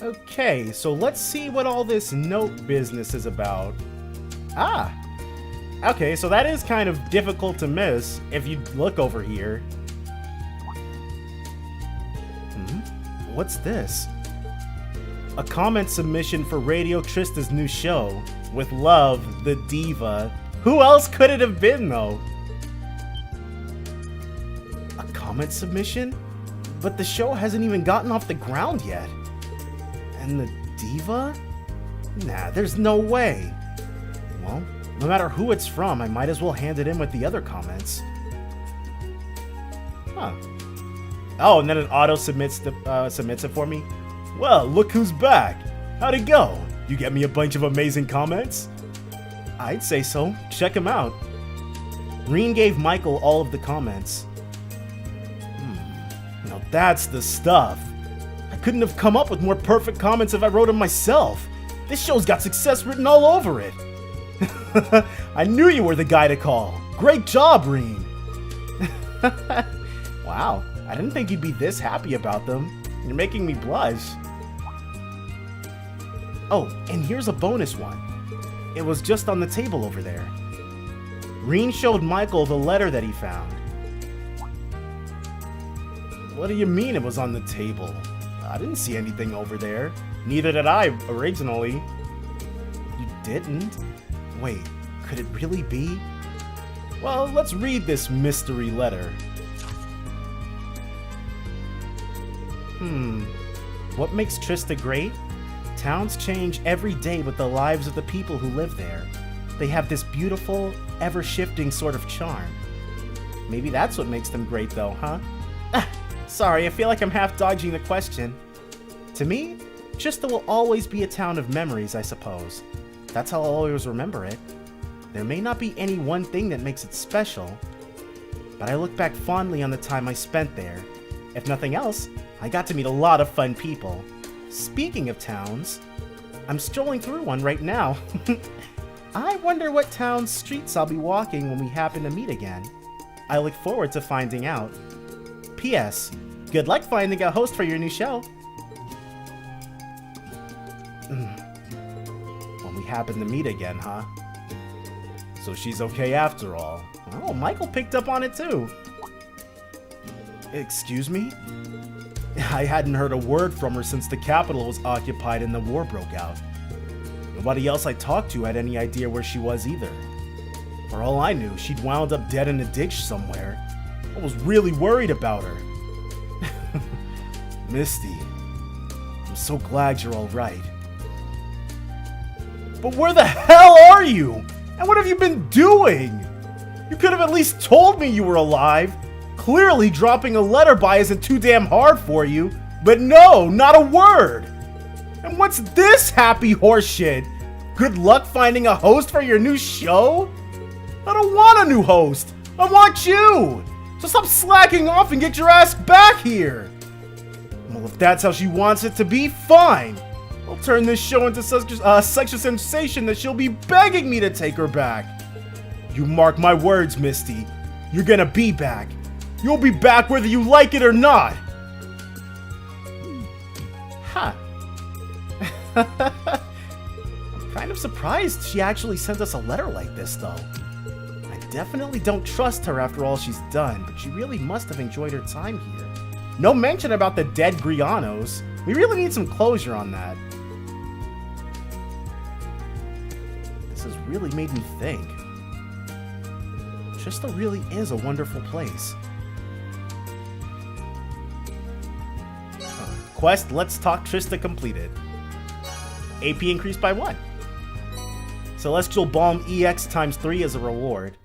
Okay, so let's see what all this note business is about. Ah! Okay, so that is kind of difficult to miss if you look over here. What's this? A comment submission for Radio Trista's new show. With love, the diva. Who else could it have been, though? A comment submission? But the show hasn't even gotten off the ground yet. And the diva? Nah, there's no way. Well, no matter who it's from, I might as well hand it in with the other comments. Huh. Oh, and then it auto submits it for me. Well, look who's back. How'd it go? You get me a bunch of amazing comments? I'd say so. Check them out. Rean gave Michael all of the comments. Now that's the stuff. I couldn't have come up with more perfect comments if I wrote them myself. This show's got success written all over it. I knew you were the guy to call. Great job, Rean. Wow, I didn't think you'd be this happy about them. You're making me blush. Oh, and here's a bonus one. It was just on the table over there. Rean showed Michael the letter that he found. What do you mean it was on the table? I didn't see anything over there. Neither did I originally. You didn't? Wait, could it really be? Well, let's read this mystery letter. What makes Trista great? Towns change every day with the lives of the people who live there. They have this beautiful, ever-shifting sort of charm. Maybe that's what makes them great though, huh? Sorry, I feel like I'm half dodging the question. To me, Trista will always be a town of memories, I suppose. That's how I'll always remember it. There may not be any one thing that makes it special, but I look back fondly on the time I spent there. If nothing else, I got to meet a lot of fun people. Speaking of towns, I'm strolling through one right now. I wonder what town's streets I'll be walking when we happen to meet again. I look forward to finding out. P.S. Good luck finding a host for your new show. When we happen to meet again, huh? So she's okay after all. Oh, Michael picked up on it too. Excuse me? I hadn't heard a word from her since the capital was occupied and the war broke out. Nobody else I talked to had any idea where she was either. For all I knew, she'd wound up dead in a ditch somewhere. I was really worried about her. Misty, I'm so glad you're all right. But where the hell are you? And what have you been doing? You could have at least told me you were alive. Clearly dropping a letter by isn't too damn hard for you. But no, not a word. And what's this happy horseshit? Good luck finding a host for your new show? I don't want a new host. I want you. So stop slacking off and get your ass back here. Well, if that's how she wants it to be, fine. I'll turn this show into such a sensation that she'll be begging me to take her back. You mark my words, Misty. You're gonna be back. You'll be back whether you like it or not. Huh. I'm kind of surprised she actually sent us a letter like this, though. I definitely don't trust her after all she's done, but she really must have enjoyed her time here. No mention about the dead Grianos. We really need some closure on that. This has really made me think. Trista really is a wonderful place. Quest Let's Talk Trista completed. AP increased by 1. Celestial Balm EX times 3 as a reward.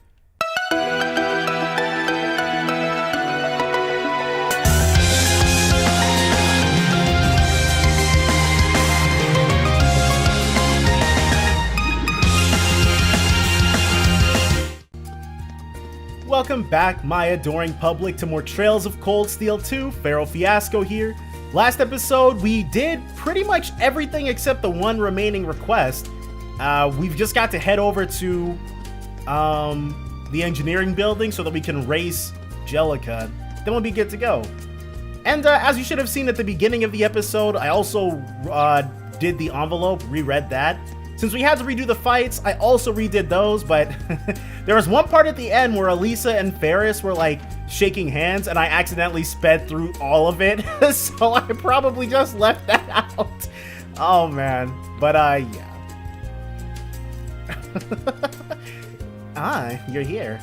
Welcome back, my adoring public, to more Trails of Cold Steel 2. Feral Fiasco here. Last episode, we did pretty much everything except the one remaining request. We've just got to head over to the engineering building so that we can race Jellica. Then we'll be good to go. And as you should have seen at the beginning of the episode, I also did the envelope, reread that. Since we had to redo the fights, I also redid those, but there was one part at the end where Elisa and Ferris were like shaking hands and I accidentally sped through all of it, so I probably just left that out. Oh man, but yeah. You're here.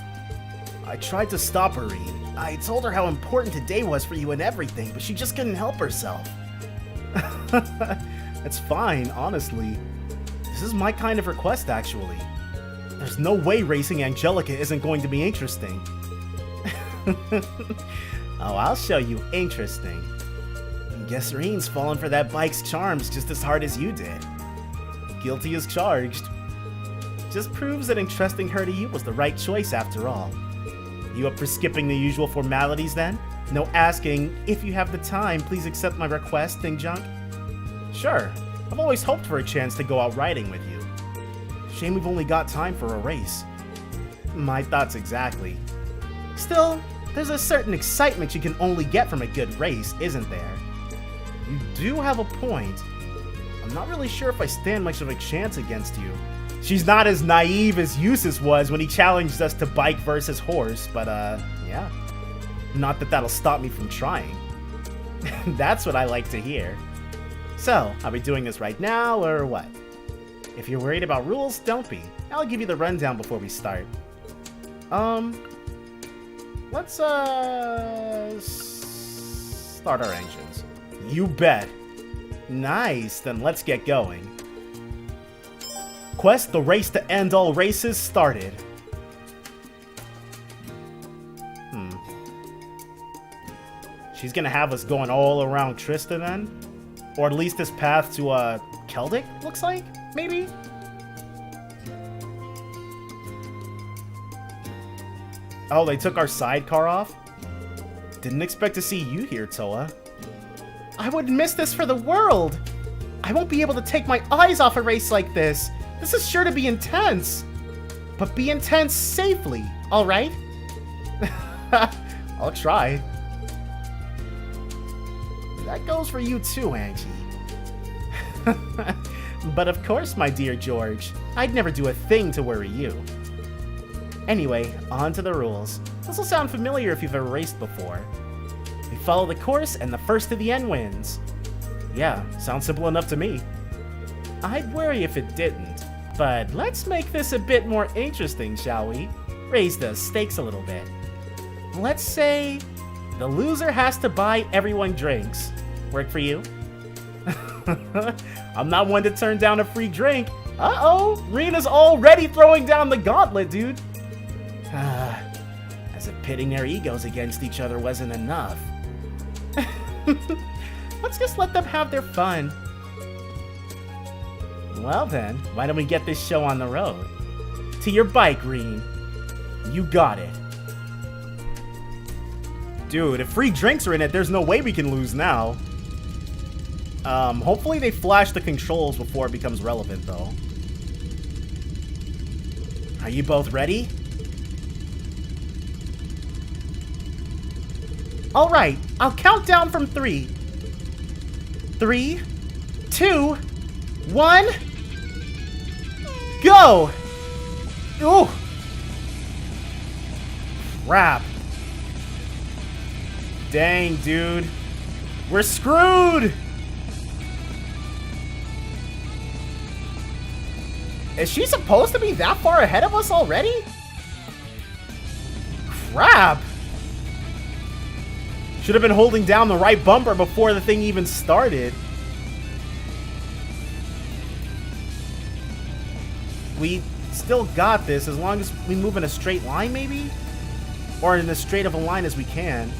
I tried to stop her, Rean. I told her how important today was for you and everything, but she just couldn't help herself. It's fine, honestly. This is my kind of request, actually. There's no way racing Angelica isn't going to be interesting. Oh, I'll show you interesting. Guess Rean's fallen for that bike's charms just as hard as you did. Guilty as charged. Just proves that entrusting her to you was the right choice after all. You up for skipping the usual formalities then? No asking, if you have the time, please accept my request, thing junk? Sure. I've always hoped for a chance to go out riding with you. Shame we've only got time for a race. My thoughts exactly. Still, there's a certain excitement you can only get from a good race, isn't there? You do have a point. I'm not really sure if I stand much of a chance against you. She's not as naive as Eustace was when he challenged us to bike versus horse, but yeah. Not that that'll stop me from trying. That's what I like to hear. So, are we doing this right now, or what? If you're worried about rules, don't be. I'll give you the rundown before we start. Let's, start our engines. You bet. Nice, then let's get going. Quest, the race to end all races, started. She's gonna have us going all around Trista then? Or at least this path to, Celtic, looks like? Maybe? Oh, they took our sidecar off? Didn't expect to see you here, Toa. I wouldn't miss this for the world! I won't be able to take my eyes off a race like this! This is sure to be intense! But be intense safely, alright? I'll try. That goes for you too, Angie. But of course, my dear George. I'd never do a thing to worry you. Anyway, on to the rules. This will sound familiar if you've ever raced before. We follow the course, and the first to the end wins. Yeah, sounds simple enough to me. I'd worry if it didn't. But let's make this a bit more interesting, shall we? Raise the stakes a little bit. Let's say the loser has to buy everyone drinks. Work for you? I'm not one to turn down a free drink. Uh-oh, Rena's already throwing down the gauntlet, dude. As if pitting their egos against each other wasn't enough. Let's just let them have their fun. Well then, why don't we get this show on the road? To your bike, Rean. You got it. Dude, if free drinks are in it, there's no way we can lose now. Hopefully they flash the controls before it becomes relevant, though. Are you both ready? Alright, I'll count down from 3. 3, 2, 1... Go! Ooh! Crap. Dang, dude. We're screwed! Is she supposed to be that far ahead of us already? Crap! Should have been holding down the right bumper before the thing even started. We still got this as long as we move in a straight line, maybe? Or in as straight of a line as we can.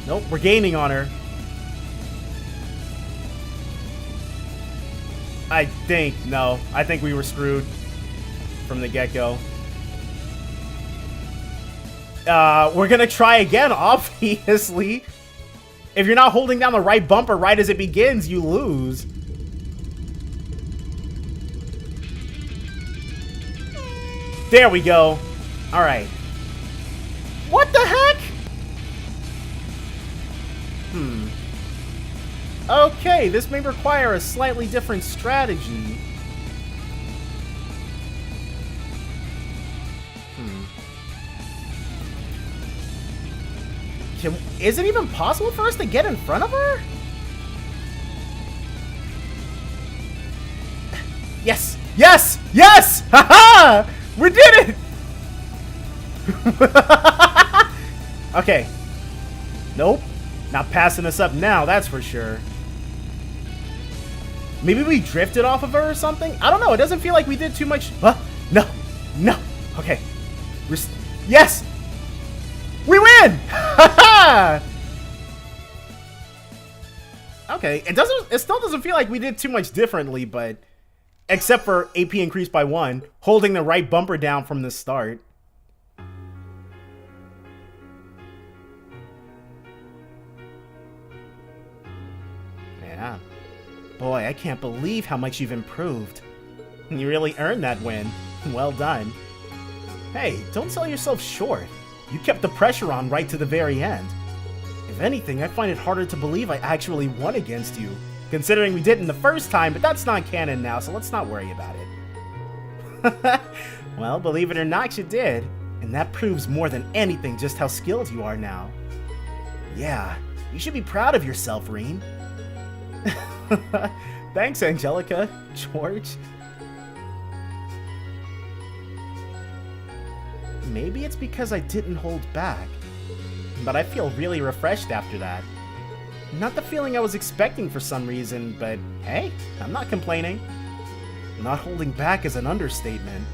Nope, we're gaining on her. I think we were screwed from the get-go. We're gonna try again, obviously. If you're not holding down the right bumper right as it begins, you lose. There we go. Alright. What the heck? Okay, this may require a slightly different strategy. Is it even possible for us to get in front of her? Yes! Yes! Yes! Haha! We did it! Okay. Nope. Not passing us up now, that's for sure. Maybe we drifted off of her or something? I don't know. It doesn't feel like we did too much. Huh? No. No. Okay. Yes! We win! Okay. It still doesn't feel like we did too much differently, but except for AP increased by 1, holding the right bumper down from the start. Yeah. Boy, I can't believe how much you've improved. You really earned that win. Well done. Hey, don't sell yourself short. You kept the pressure on right to the very end. If anything, I find it harder to believe I actually won against you, considering we didn't the first time, but that's not canon now, so let's not worry about it. Well, believe it or not, you did. And that proves more than anything just how skilled you are now. Yeah, you should be proud of yourself, Rean. Thanks, Angelica. George. Maybe it's because I didn't hold back, but I feel really refreshed after that. Not the feeling I was expecting for some reason, but hey, I'm not complaining. Not holding back is an understatement.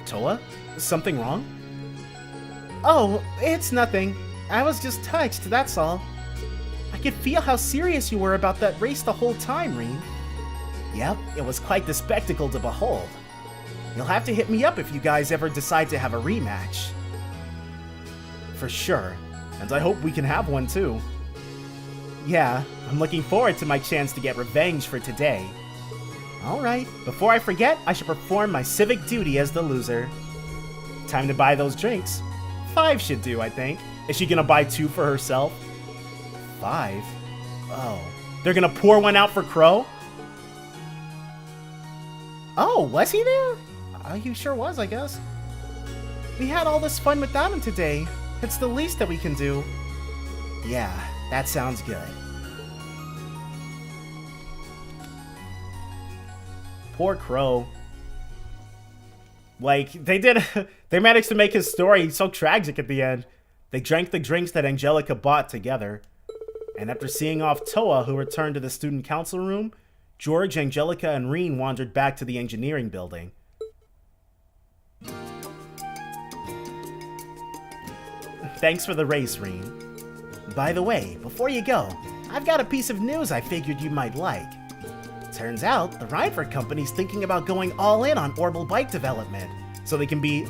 Toa? Something wrong? Oh, it's nothing. I was just touched, that's all. I could feel how serious you were about that race the whole time, Rean. Yep, it was quite the spectacle to behold. You'll have to hit me up if you guys ever decide to have a rematch. For sure, and I hope we can have one too. Yeah, I'm looking forward to my chance to get revenge for today. Alright, before I forget, I should perform my civic duty as the loser. Time to buy those drinks. 5 should do, I think. Is she gonna buy 2 for herself? 5? Oh. They're gonna pour one out for Crow? Oh, was he there? He sure was, I guess. We had all this fun without him today. It's the least that we can do. Yeah, that sounds good. Poor Crow. Like, they managed to make his story so tragic at the end. They drank the drinks that Angelica bought together. And after seeing off Toa, who returned to the student council room, George, Angelica, and Rean wandered back to the engineering building. Thanks for the race, Rean. By the way, before you go, I've got a piece of news I figured you might like. Turns out, the Reinford Company's thinking about going all in on orbital bike development. So they can be,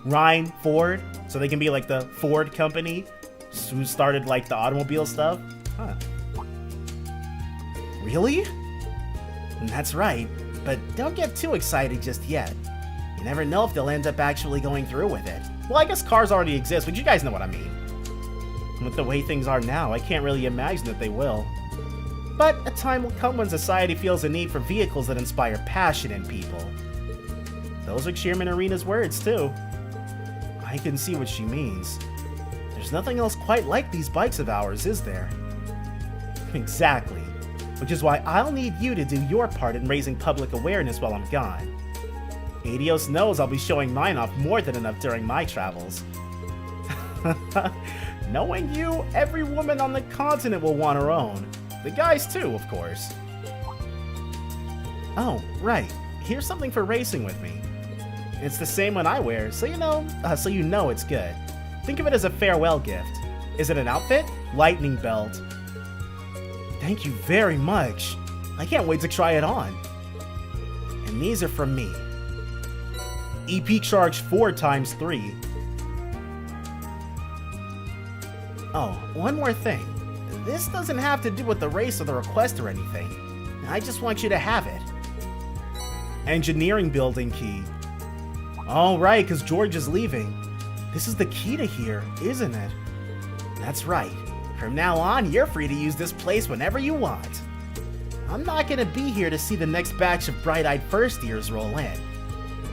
Ryan Ford? So they can be like the Ford company who started like the automobile stuff? Huh. Really? That's right, but don't get too excited just yet. You never know if they'll end up actually going through with it. Well, I guess cars already exist, but you guys know what I mean. With the way things are now, I can't really imagine that they will. But a time will come when society feels a need for vehicles that inspire passion in people. Those are Chairman Arena's words, too. I can see what she means. There's nothing else quite like these bikes of ours, is there? Exactly. Which is why I'll need you to do your part in raising public awareness while I'm gone. Adios knows I'll be showing mine off more than enough during my travels. Knowing you, every woman on the continent will want her own. The guys too, of course. Oh, right. Here's something for racing with me. It's the same one I wear, so you know it's good. Think of it as a farewell gift. Is it an outfit? Lightning belt. Thank you very much. I can't wait to try it on. And these are from me. EP charge 4 times 3. Oh, one more thing. This doesn't have to do with the race or the request or anything. I just want you to have it. Engineering building key. All right, because George is leaving. This is the key to here, isn't it? That's right. From now on, you're free to use this place whenever you want. I'm not gonna be here to see the next batch of bright-eyed first years roll in.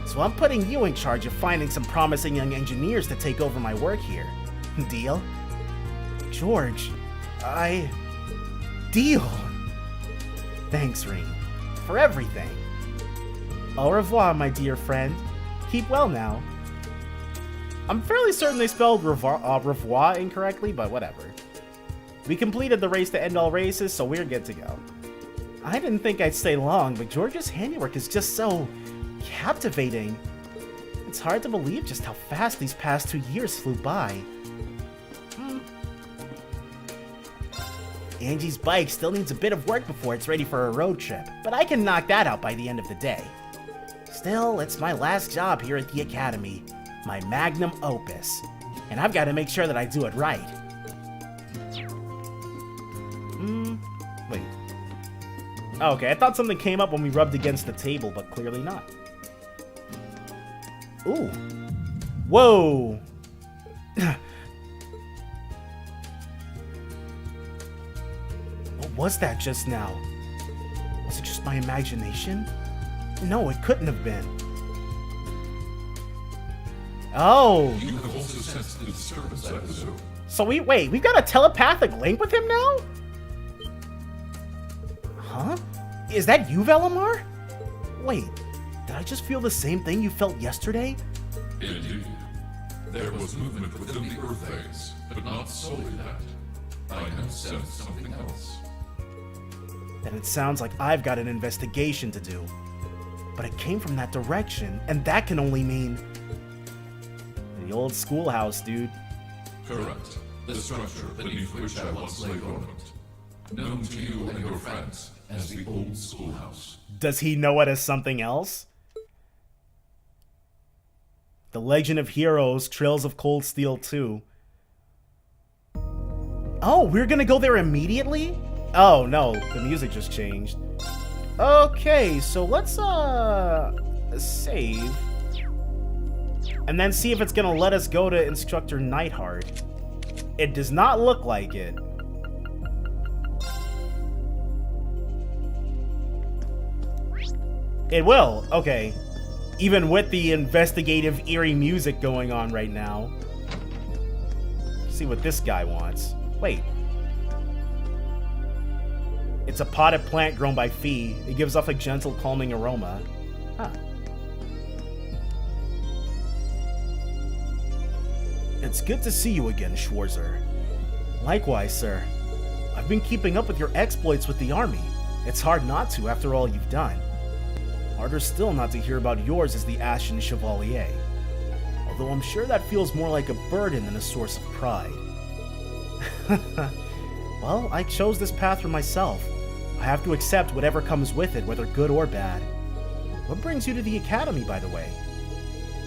So I'm putting you in charge of finding some promising young engineers to take over my work here. Deal? George, Deal! Thanks, Rean, for everything. Au revoir, my dear friend. Keep well now. I'm fairly certain they spelled revoir incorrectly, but whatever. We completed the race to end all races, so we're good to go. I didn't think I'd stay long, but George's handiwork is just so captivating. It's hard to believe just how fast these past 2 years flew by. Angie's bike still needs a bit of work before it's ready for a road trip, but I can knock that out by the end of the day. Still, it's my last job here at the Academy, my magnum opus, and I've got to make sure that I do it right. Wait. Oh, okay, I thought something came up when we rubbed against the table, but clearly not. Ooh. Whoa! What was that just now? Was it just my imagination? No, it couldn't have been. Oh! You have also sensed the disturbance, I presume. So wait, we've got a telepathic link with him now? Huh? Is that you, Velimar? Wait, did I just feel the same thing you felt yesterday? Indeed. There was movement within the Earth phase, but not solely that. I now sense something else. Then it sounds like I've got an investigation to do. But it came from that direction, and that can only mean... the old schoolhouse, dude. Correct. The structure beneath which I once lay dormant. Known to you and your friends as the old schoolhouse. Does he know it as something else? The Legend of Heroes, Trails of Cold Steel 2. Oh, we're gonna go there immediately? Oh, no, the music just changed. Okay, so let's, save. And then see if it's gonna let us go to Instructor Neidhart. It does not look like it. It will, okay. Even with the investigative, eerie music going on right now. Let's see what this guy wants. Wait. It's a potted plant grown by Fee. It gives off a gentle, calming aroma. Huh. It's good to see you again, Schwarzer. Likewise, sir. I've been keeping up with your exploits with the army. It's hard not to after all you've done. Harder still not to hear about yours as the Ashen Chevalier. Although I'm sure that feels more like a burden than a source of pride. Well, I chose this path for myself. I have to accept whatever comes with it, whether good or bad. What brings you to the Academy, by the way?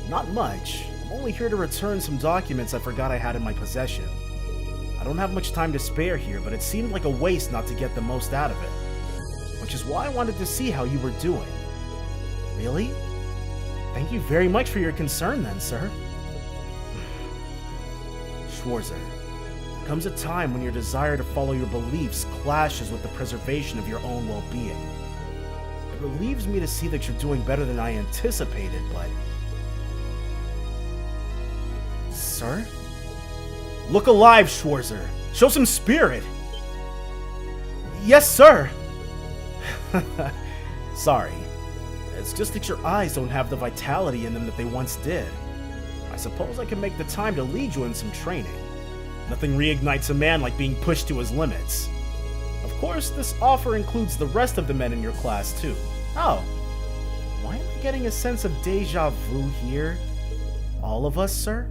Not much. I'm only here to return some documents I forgot I had in my possession. I don't have much time to spare here, but it seemed like a waste not to get the most out of it. Which is why I wanted to see how you were doing. Really? Thank you very much for your concern then, sir. Schwarzer, there comes a time when your desire to follow your beliefs clashes with the preservation of your own well-being. It relieves me to see that you're doing better than I anticipated, but... Sir? Look alive, Schwarzer! Show some spirit! Yes, sir! Sorry. It's just that your eyes don't have the vitality in them that they once did. I suppose I can make the time to lead you in some training. Nothing reignites a man like being pushed to his limits. Of course, this offer includes the rest of the men in your class, too. Oh. Why am I getting a sense of deja vu here? All of us, sir?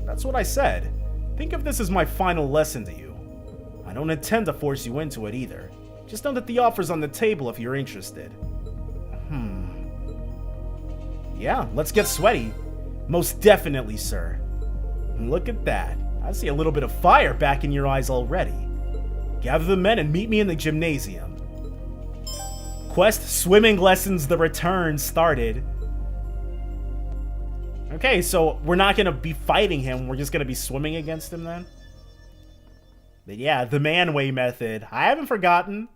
That's what I said. Think of this as my final lesson to you. I don't intend to force you into it either. Just know that the offer's on the table if you're interested. Yeah, let's get sweaty. Most definitely, sir. Look at that. I see a little bit of fire back in your eyes already. Gather the men and meet me in the gymnasium. Quest Swimming Lessons The Return started. Okay, so we're not going to be fighting him. We're just going to be swimming against him then? But yeah, the man-way method. I haven't forgotten.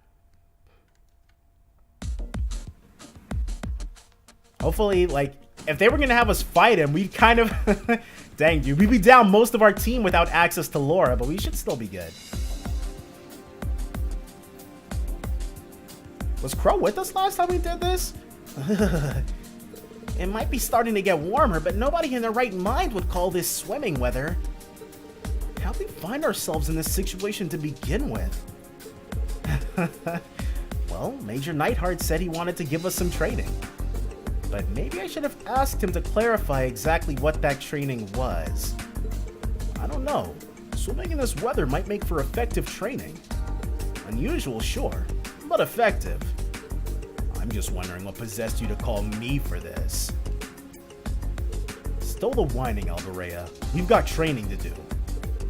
Hopefully, like, if they were going to have us fight him, we'd kind of... Dang, dude. We'd be down most of our team without access to Laura, but we should still be good. Was Crow with us last time we did this? It might be starting to get warmer, but nobody in their right mind would call this swimming weather. How'd we find ourselves in this situation to begin with? Well, Major Nightheart said he wanted to give us some training. But maybe I should have asked him to clarify exactly what that training was. I don't know. Swimming in this weather might make for effective training. Unusual, sure, but effective. I'm just wondering what possessed you to call me for this. Still the whining, Alvarea. We've got training to do.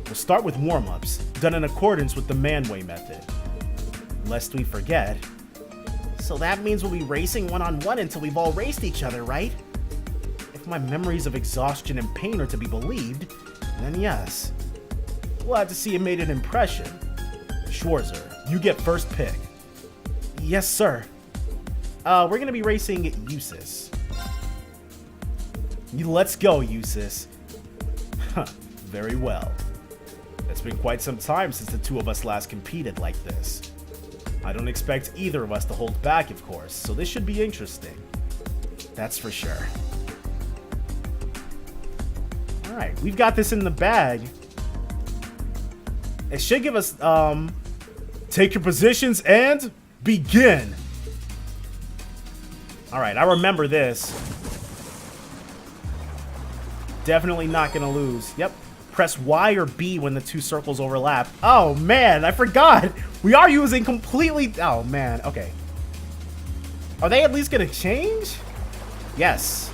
We'll start with warm-ups, done in accordance with the man-way method. Lest we forget. So that means we'll be racing one-on-one until we've all raced each other, right? If my memories of exhaustion and pain are to be believed, then yes. We'll have to see you made an impression. Schwarzer, you get first pick. Yes, sir. We're gonna be racing Eustace. Let's go, Eustace. Huh, very well. It's been quite some time since the two of us last competed like this. I don't expect either of us to hold back, of course, so this should be interesting. That's for sure. Alright, we've got this in the bag. It should give us, take your positions and begin. Alright, I remember this. Definitely not gonna lose. Yep. Press Y or B when the two circles overlap. Oh, man, I forgot. We are using completely... Oh, man, okay. Are they at least gonna change? Yes.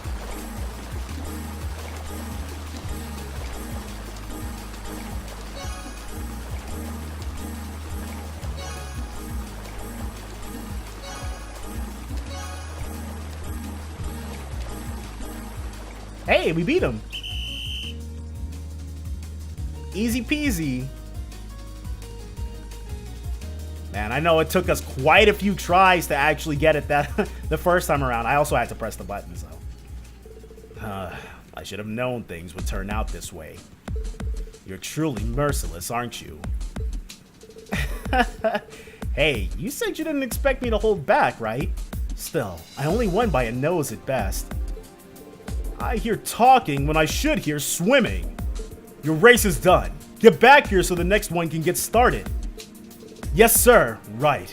Hey, we beat him. Easy peasy. Man, I know it took us quite a few tries to actually get it that the first time around. I also had to press the button, so. I should have known things would turn out this way. You're truly merciless, aren't you? Hey, you said you didn't expect me to hold back, right? Still, I only won by a nose at best. I hear talking when I should hear swimming. Your race is done. Get back here so the next one can get started. Yes, sir. Right.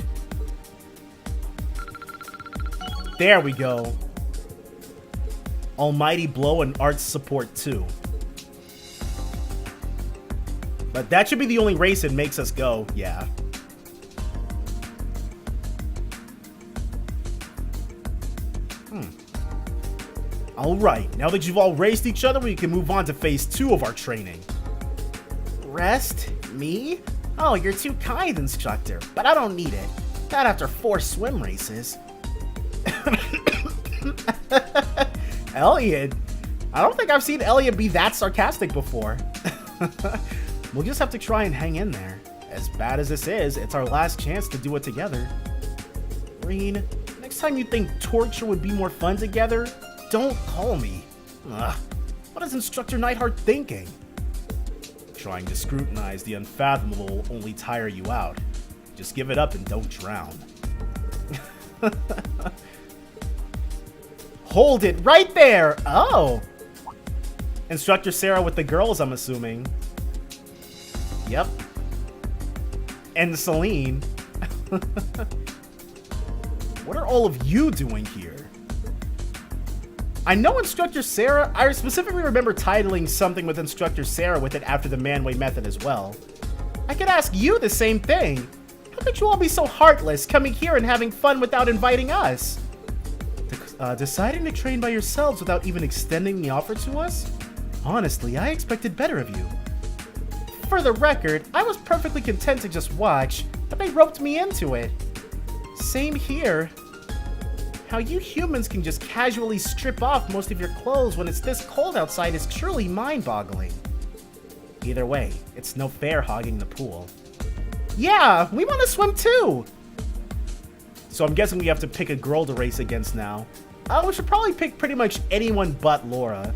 There we go. Almighty blow and arts support too. But that should be the only race it makes us go. Yeah. Alright, now that you've all raced each other, we can move on to phase 2 of our training. Rest? Me? Oh, you're too kind, instructor, but I don't need it. Not after 4 swim races. Elliot? I don't think I've seen Elliot be that sarcastic before. We'll just have to try and hang in there. As bad as this is, it's our last chance to do it together. Rean, next time you think torture would be more fun together, don't call me. Ugh. What is Instructor Nightheart thinking? Trying to scrutinize the unfathomable will only tire you out. Just give it up and don't drown. Hold it right there! Oh! Instructor Sarah with the girls, I'm assuming. Yep. And Celine. What are all of you doing here? I know Instructor Sarah. I specifically remember titling something with Instructor Sarah with it after the man-way method as well. I could ask you the same thing. How could you all be so heartless, coming here and having fun without inviting us? Deciding to train by yourselves without even extending the offer to us? Honestly, I expected better of you. For the record, I was perfectly content to just watch, but they roped me into it. Same here. How you humans can just casually strip off most of your clothes when it's this cold outside is truly mind-boggling. Either way, it's no fair hogging the pool. Yeah, we want to swim too! So I'm guessing we have to pick a girl to race against now. We should probably pick pretty much anyone but Laura.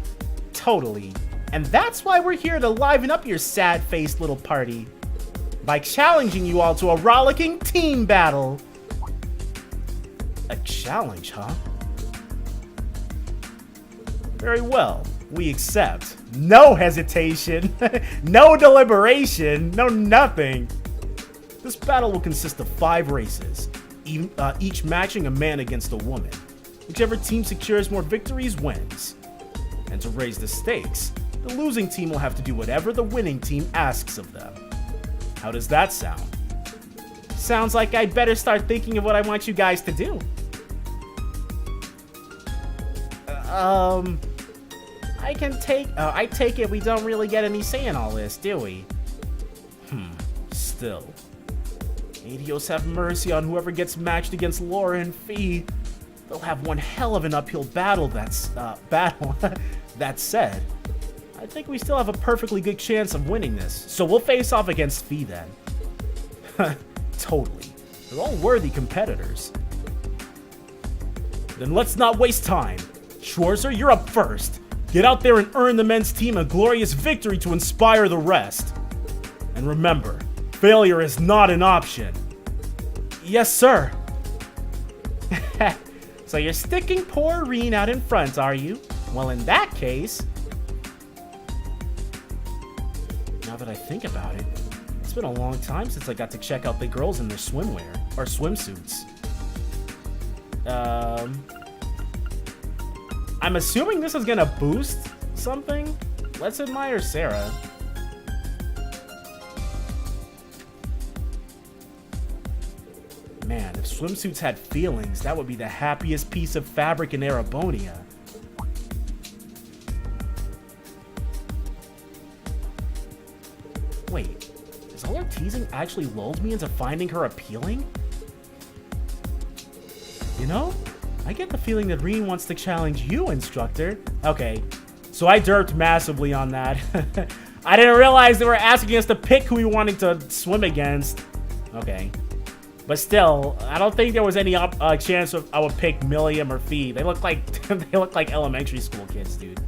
Totally. And that's why we're here to liven up your sad-faced little party. By challenging you all to a rollicking team battle. A challenge, huh? Very well. We accept. No hesitation. No deliberation. No nothing. This battle will consist of 5 races, each matching a man against a woman. Whichever team secures more victories wins. And to raise the stakes, the losing team will have to do whatever the winning team asks of them. How does that sound? Sounds like I'd better start thinking of what I want you guys to do. I take it we don't really get any say in all this, do we? Still. May Dios have mercy on whoever gets matched against Laura and Fee. They'll have one hell of an uphill battle, That said, I think we still have a perfectly good chance of winning this. So we'll face off against Fee then. Totally. They're all worthy competitors. Then let's not waste time. Schwarzer, you're up first. Get out there and earn the men's team a glorious victory to inspire the rest. And remember, failure is not an option. Yes, sir. So you're sticking poor Rean out in front, are you? Well, in that case... Now that I think about it, it's been a long time since I got to check out the girls in their swimwear, or swimsuits. I'm assuming this is gonna boost something? Let's admire Sarah. Man, if swimsuits had feelings, that would be the happiest piece of fabric in Erebonia. Wait, has all her teasing actually lulled me into finding her appealing? You know, I get the feeling that Rean wants to challenge you, instructor. Okay, so I derped massively on that. I didn't realize they were asking us to pick who we wanted to swim against. Okay. But still, I don't think there was any chance I would pick Milliam or Fee. They look like they look like elementary school kids, dude.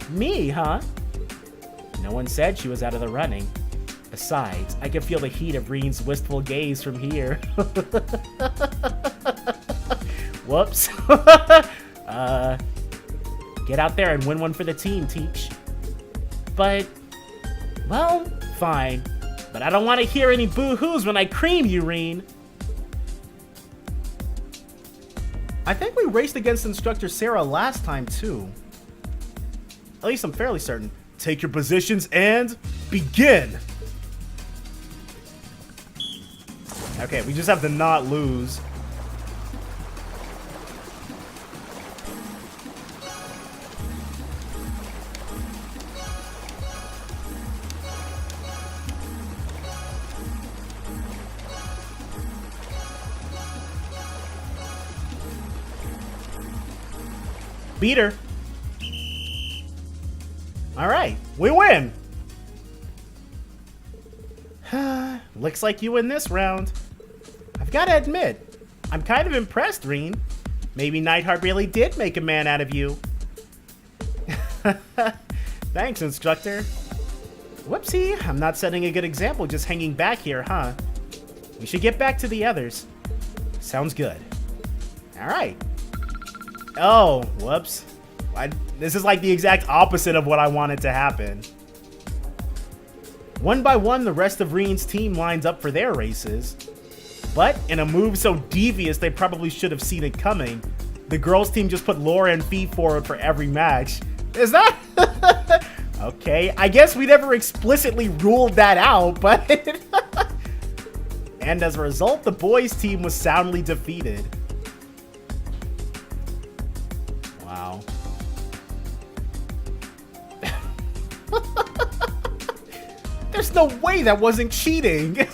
Me, huh? No one said she was out of the running. Besides, I can feel the heat of Rean's wistful gaze from here. Whoops. Get out there and win one for the team, Teach. But, well, fine. But I don't want to hear any boo-hoos when I cream you, Rean. I think we raced against Instructor Sarah last time, too. At least I'm fairly certain. Take your positions and begin. Okay, we just have to not lose. Beat her. Alright, we win! Looks like you win this round. I've gotta admit, I'm kind of impressed, Rean. Maybe Nightheart really did make a man out of you. Thanks, instructor. Whoopsie, I'm not setting a good example just hanging back here, huh? We should get back to the others. Sounds good. Alright. Oh, whoops. This is like the exact opposite of what I wanted to happen. One by one, the rest of Rean's team lines up for their races. But in a move so devious they probably should have seen it coming, the girls' team just put Laura and Fee forward for every match. Is that... Okay, I guess we never explicitly ruled that out, but... And as a result, the boys' team was soundly defeated. Wow. There's no way that wasn't cheating.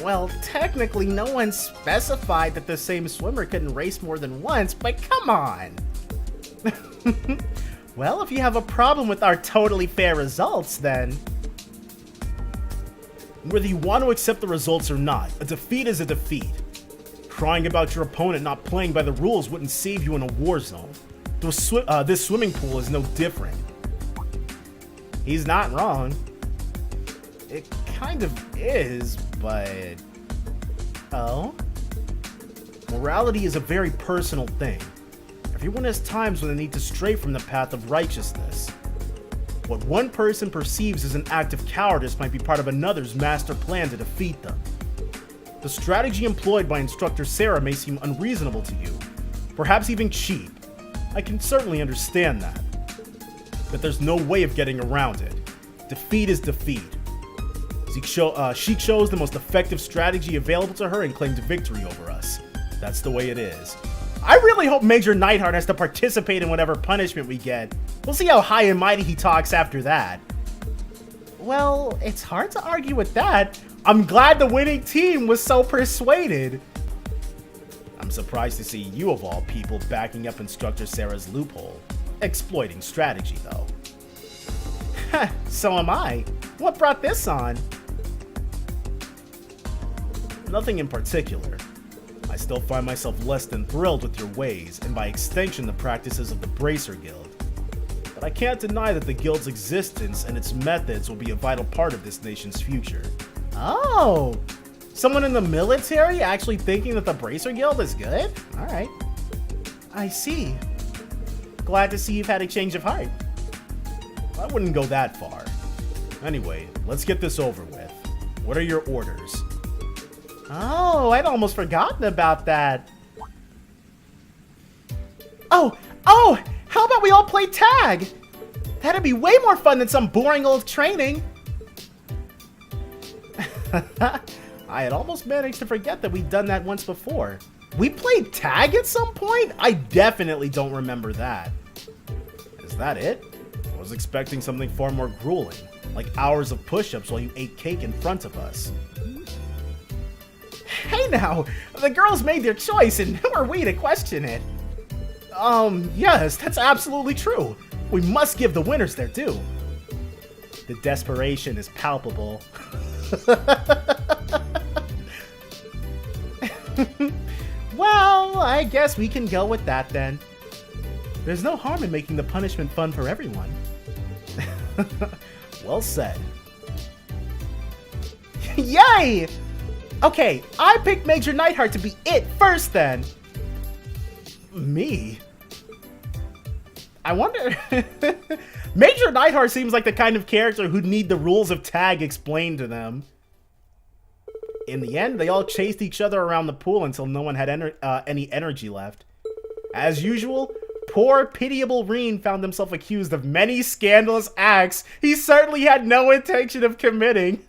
Well, technically, no one specified that the same swimmer couldn't race more than once, but come on! Well, if you have a problem with our totally fair results, then... Whether you want to accept the results or not, a defeat is a defeat. Crying about your opponent not playing by the rules wouldn't save you in a war zone. This swimming pool is no different. He's not wrong. It kind of is, but... Oh? Morality is a very personal thing. Everyone has times when they need to stray from the path of righteousness. What one person perceives as an act of cowardice might be part of another's master plan to defeat them. The strategy employed by Instructor Sarah may seem unreasonable to you, perhaps even cheap. I can certainly understand that. But there's no way of getting around it. Defeat is defeat. She chose the most effective strategy available to her and claimed victory over us. That's the way it is. I really hope Major Neidhart has to participate in whatever punishment we get. We'll see how high and mighty he talks after that. Well, it's hard to argue with that. I'm glad the winning team was so persuaded. I'm surprised to see you of all people backing up Instructor Sarah's loophole. Exploiting strategy, though. So am I. What brought this on? Nothing in particular. I still find myself less than thrilled with your ways, and by extension the practices of the Bracer Guild. But I can't deny that the Guild's existence and its methods will be a vital part of this nation's future. Oh! Someone in the military actually thinking that the Bracer Guild is good? Alright. I see. Glad to see you've had a change of heart. I wouldn't go that far. Anyway, let's get this over with. What are your orders? Oh, I'd almost forgotten about that. Oh, how about we all play tag? That'd be way more fun than some boring old training. I had almost managed to forget that we'd done that once before. We played tag at some point? I definitely don't remember that. Is that it? I was expecting something far more grueling, like hours of push-ups while you ate cake in front of us. Hey now, the girls made their choice and who are we to question it? Yes, that's absolutely true. We must give the winners their due. The desperation is palpable. Well, I guess we can go with that then. There's no harm in making the punishment fun for everyone. Well said. Yay! Okay, I picked Major Neidhart to be it first then. Me? I wonder... Major Neidhart seems like the kind of character who'd need the rules of tag explained to them. In the end, they all chased each other around the pool until no one had any energy left. As usual, poor, pitiable Rean found himself accused of many scandalous acts he certainly had no intention of committing.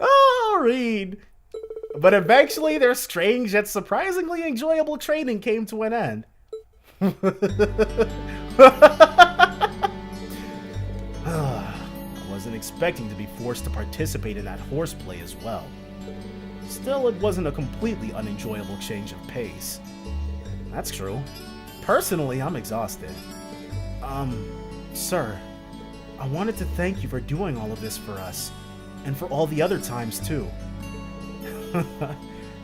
Oh, Rean. But eventually, their strange yet surprisingly enjoyable training came to an end. I wasn't expecting to be forced to participate in that horseplay as well. Still, it wasn't a completely unenjoyable change of pace. That's true. Personally, I'm exhausted. Sir, I wanted to thank you for doing all of this for us, and for all the other times, too.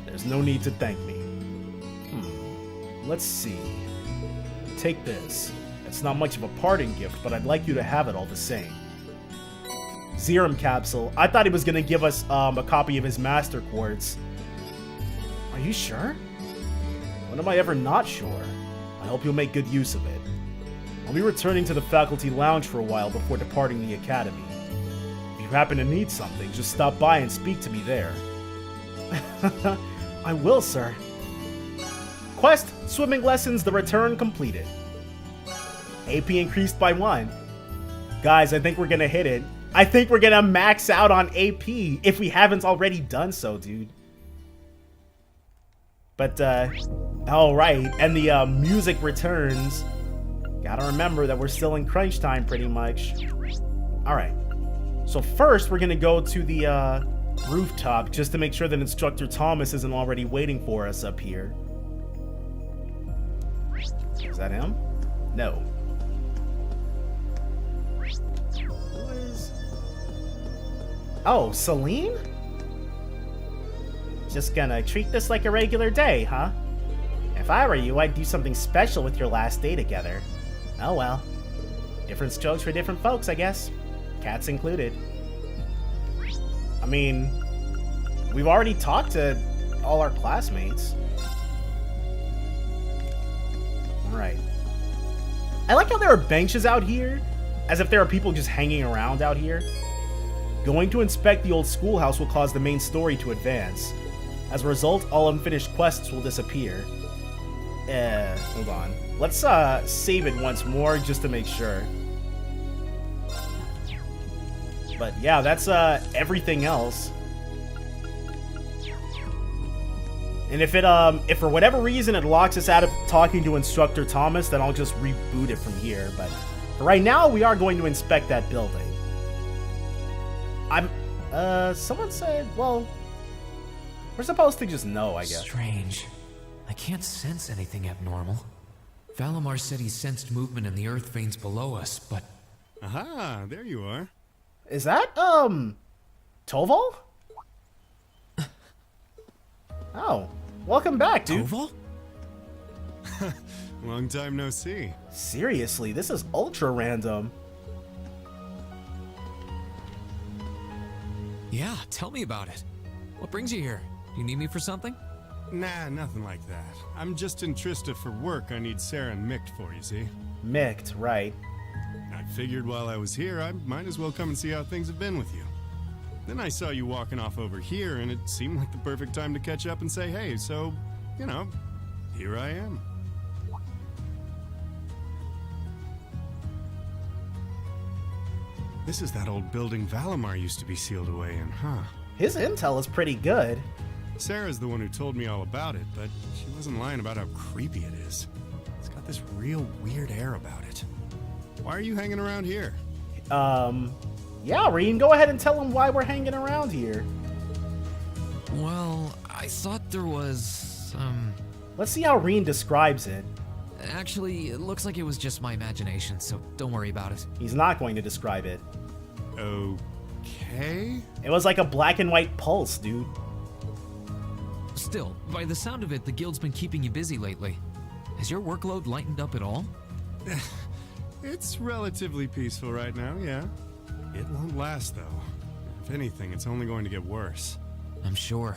There's no need to thank me. Let's see. Take this. It's not much of a parting gift, but I'd like you to have it all the same. Serum capsule. I thought he was going to give us a copy of his Master Quartz. Are you sure? When am I ever not sure? I hope you'll make good use of it. I'll be returning to the faculty lounge for a while before departing the academy. If you happen to need something, just stop by and speak to me there. I will, sir. Quest, swimming lessons, the return completed. AP increased by 1. Guys, I think we're gonna hit it. I think we're gonna max out on AP if we haven't already done so, dude. But, alright, and the music returns. Gotta remember that we're still in crunch time, pretty much. Alright. So first, we're gonna go to the rooftop just to make sure that Instructor Thomas isn't already waiting for us up here. Is that him? No. Who is... Oh, Celine? Just gonna treat this like a regular day, huh? If I were you, I'd do something special with your last day together. Oh well. Different strokes for different folks, I guess. Cats included. I mean, we've already talked to all our classmates. Alright. I like how there are benches out here, as if there are people just hanging around out here. Going to inspect the old schoolhouse will cause the main story to advance. As a result, all unfinished quests will disappear. Hold on. Let's save it once more just to make sure. But yeah, that's everything else. And if for whatever reason it locks us out of talking to Instructor Thomas, then I'll just reboot it from here. But for right now, we are going to inspect that building. Someone said, well, we're supposed to just know, I guess. Strange. I can't sense anything abnormal. Valimar said he sensed movement in the earth veins below us, but... Aha, there you are. Is that, Toval? Oh, welcome back, dude. Toval? Long time no see. Seriously, this is ultra random. Yeah, tell me about it. What brings you here? You need me for something? Nah, nothing like that. I'm just in Trista for work. I need Sarah and Mick for, you see? Micked, right. I figured while I was here, I might as well come and see how things have been with you. Then I saw you walking off over here, and it seemed like the perfect time to catch up and say hey, so, you know, here I am. This is that old building Valimar used to be sealed away in, huh? His intel is pretty good. Sarah's the one who told me all about it, but she wasn't lying about how creepy it is. It's got this real weird air about it. Why are you hanging around here? Yeah, Rean, go ahead and tell him why we're hanging around here. Well, I thought there was, Let's see how Rean describes it. Actually, it looks like it was just my imagination, so don't worry about it. He's not going to describe it. Okay? It was like a black and white pulse, dude. Still, by the sound of it, the guild's been keeping you busy lately. Has your workload lightened up at all? It's relatively peaceful right now, yeah. It won't last, though. If anything, it's only going to get worse. I'm sure.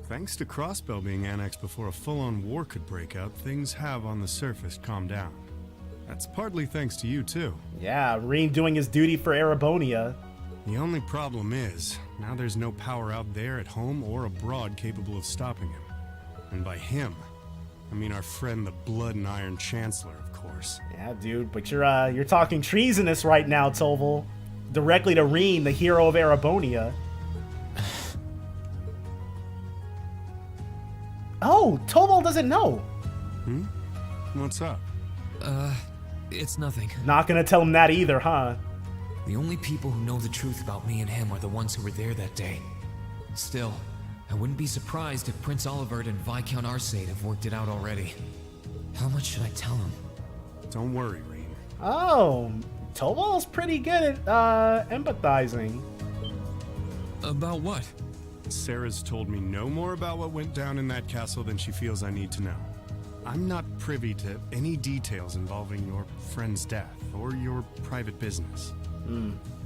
Thanks to Crossbell being annexed before a full-on war could break out, things have on the surface calmed down. That's partly thanks to you, too. Yeah, Rean doing his duty for Erebonia. The only problem is, now there's no power out there at home or abroad capable of stopping him. And by him, I mean our friend the Blood and Iron Chancellor, of course. Yeah, dude, but you're talking treasonous right now, Toval. Directly to Rean, the hero of Erebonia. Oh, Toval doesn't know. What's up? It's nothing. Not gonna tell him that either, huh? The only people who know the truth about me and him are the ones who were there that day. Still, I wouldn't be surprised if Prince Olivert and Viscount Arcade have worked it out already. How much should I tell him? Don't worry, Rean. Oh, Toval's pretty good at empathizing. About what? Sarah's told me no more about what went down in that castle than she feels I need to know. I'm not privy to any details involving your friend's death or your private business.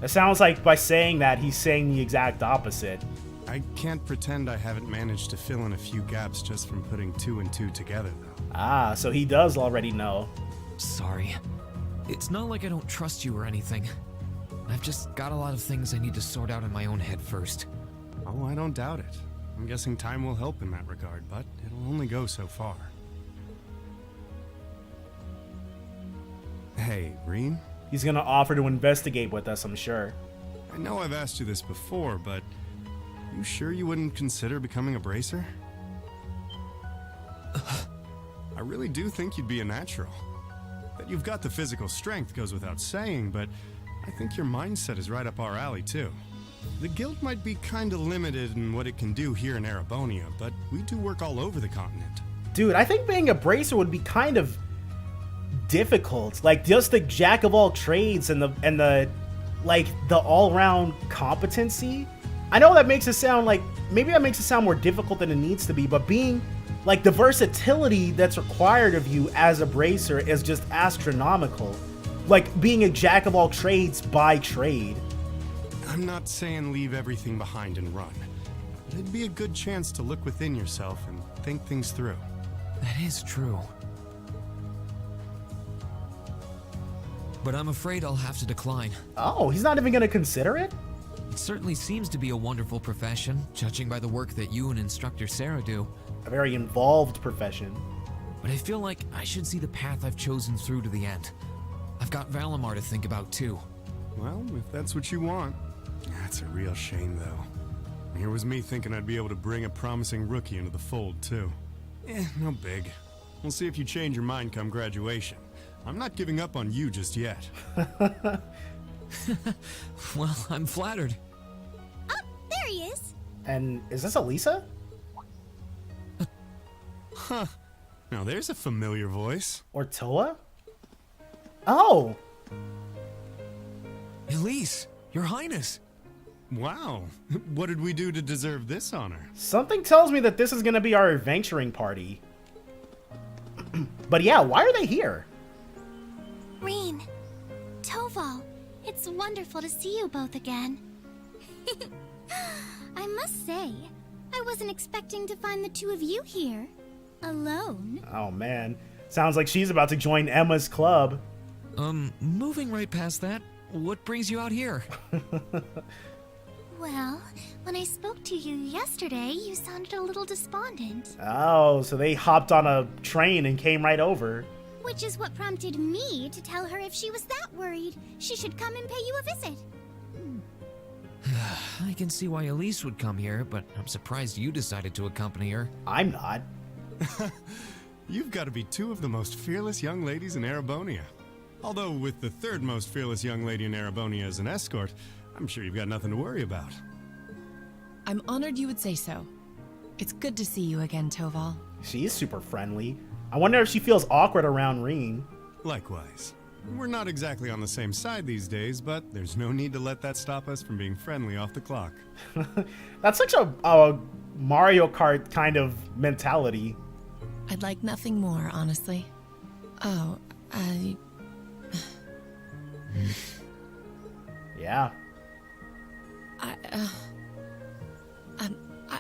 It sounds like by saying that, he's saying the exact opposite. I can't pretend I haven't managed to fill in a few gaps just from putting two and two together, though. Ah, so he does already know. Sorry. It's not like I don't trust you or anything. I've just got a lot of things I need to sort out in my own head first. Oh, I don't doubt it. I'm guessing time will help in that regard, but it'll only go so far. Hey, Rean? He's gonna offer to investigate with us, I'm sure. I know I've asked you this before, but you sure you wouldn't consider becoming a bracer? I really do think you'd be a natural. That you've got the physical strength goes without saying, but I think your mindset is right up our alley, too. The guild might be kinda limited in what it can do here in Erebonia, but we do work all over the continent. Dude, I think being a bracer would be kind of difficult. Like, just the jack of all trades and the like the all-round competency. I know that makes it sound like, maybe that makes it sound more difficult than it needs to be, but being like the versatility that's required of you as a bracer is just astronomical. Like being a jack of all trades by trade. I'm not saying leave everything behind and run. It'd be a good chance to look within yourself and think things through. That is true. But I'm afraid I'll have to decline. Oh, he's not even gonna consider it? It certainly seems to be a wonderful profession, judging by the work that you and Instructor Sarah do. A very involved profession. But I feel like I should see the path I've chosen through to the end. I've got Valimar to think about too. Well, if that's what you want. That's a real shame, though. Here was me thinking I'd be able to bring a promising rookie into the fold, too. No big. We'll see if you change your mind come graduation. I'm not giving up on you just yet. Well, I'm flattered. Oh, there he is. And is this Elisa? Huh. Now there's a familiar voice. Or Toa? Oh! Elise, Your Highness. Wow. What did we do to deserve this honor? Something tells me that this is gonna be our adventuring party. But yeah, why are they here? Rean, Toval, it's wonderful to see you both again. I must say, I wasn't expecting to find the two of you here, alone. Oh man, sounds like she's about to join Emma's club. Moving right past that, what brings you out here? Well, when I spoke to you yesterday, you sounded a little despondent. Oh, so they hopped on a train and came right over. Which is what prompted me to tell her if she was that worried, she should come and pay you a visit. I can see why Elise would come here, but I'm surprised you decided to accompany her. I'm not. You've got to be two of the most fearless young ladies in Erebonia. Although with the third most fearless young lady in Erebonia as an escort, I'm sure you've got nothing to worry about. I'm honored you would say so. It's good to see you again, Toval. She's super friendly. I wonder if she feels awkward around Rean. Likewise. We're not exactly on the same side these days, but there's no need to let that stop us from being friendly off the clock. That's such a Mario Kart kind of mentality. I'd like nothing more, honestly. Oh, Yeah.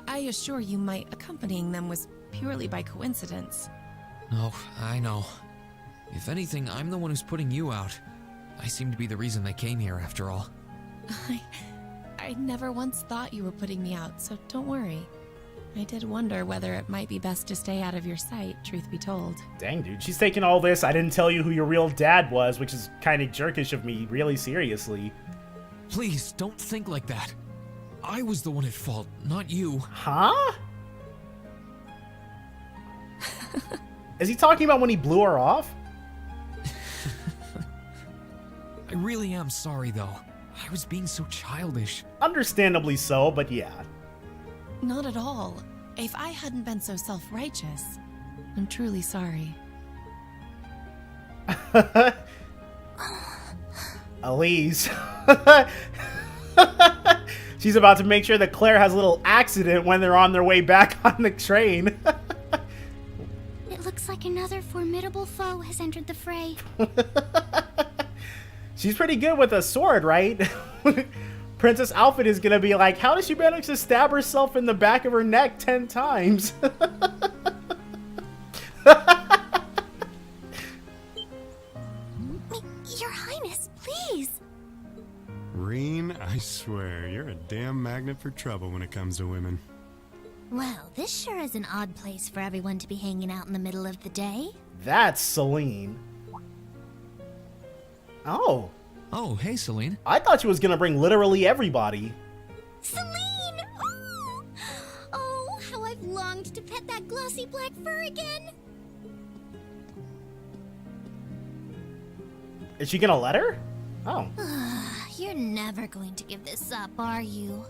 I assure you my accompanying them was purely by coincidence. No, I know. If anything, I'm the one who's putting you out. I seem to be the reason they came here, after all. I never once thought you were putting me out, so don't worry. I did wonder whether it might be best to stay out of your sight, truth be told. Dang, dude. She's taking all this, I didn't tell you who your real dad was, which is kind of jerkish of me, really seriously. Please, don't think like that. I was the one at fault, not you. Huh? Is he talking about when he blew her off? I really am sorry, though. I was being so childish. Understandably so, but yeah. Not at all. If I hadn't been so self-righteous, I'm truly sorry. Elise. She's about to make sure that Claire has a little accident when they're on their way back on the train. It looks like another formidable foe has entered the fray. She's pretty good with a sword, right? Princess Outfit is gonna be like, how does she manage to stab herself in the back of her neck 10 times? Your Highness, please. Rean, I swear, you're a damn magnet for trouble when it comes to women. Well, this sure is an odd place for everyone to be hanging out in the middle of the day. That's Celine. Oh. Oh, hey, Celine. I thought she was gonna bring literally everybody. Celine! Oh, how I've longed to pet that glossy black fur again. Is she gonna let her? Oh. You're never going to give this up, are you?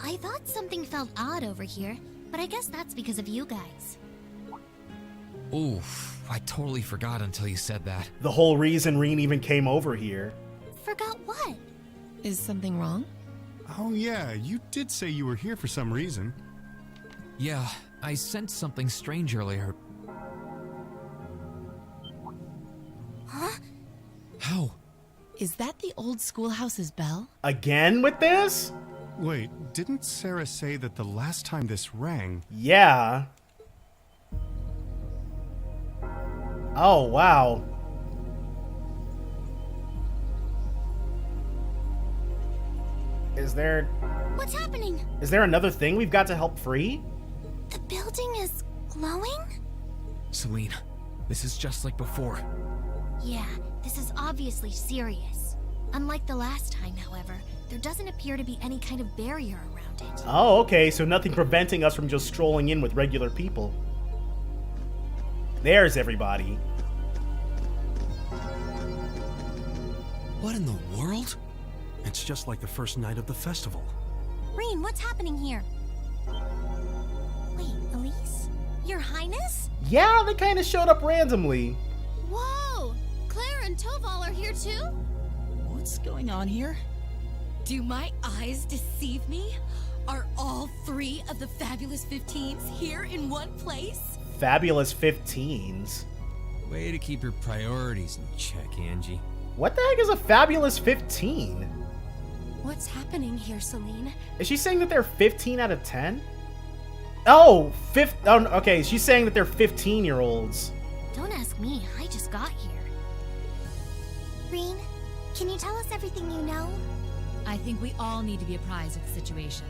I thought something felt odd over here, but I guess that's because of you guys. Oof, I totally forgot until you said that. The whole reason Rean even came over here. Forgot what? Is something wrong? Oh yeah, you did say you were here for some reason. Yeah, I sensed something strange earlier. Huh? How? Is that the old schoolhouse's bell? Again with this? Wait, didn't Sarah say that the last time this rang... Yeah. Oh, wow. Is there What's happening? another thing we've got to help free? The building is glowing? Celine, this is just like before. Yeah, this is obviously serious. Unlike the last time, however, there doesn't appear to be any kind of barrier around it. Oh, okay, so nothing preventing us from just strolling in with regular people. There's everybody. What in the world? It's just like the first night of the festival. Rean, what's happening here? Wait, Elise? Your Highness? Yeah, they kind of showed up randomly. Whoa! Claire and Toval are here too? What's going on here? Do my eyes deceive me? Are all 3 of the Fabulous 15s here in one place? Fabulous 15s. Way to keep your priorities in check, Angie. What the heck is a Fabulous 15? What's happening here, Celine? Is she saying that they're 15 out of 10? Oh, okay, she's saying that they're 15-year-olds. Don't ask me, I just got here. Rean, can you tell us everything you know? I think we all need to be apprised of the situation.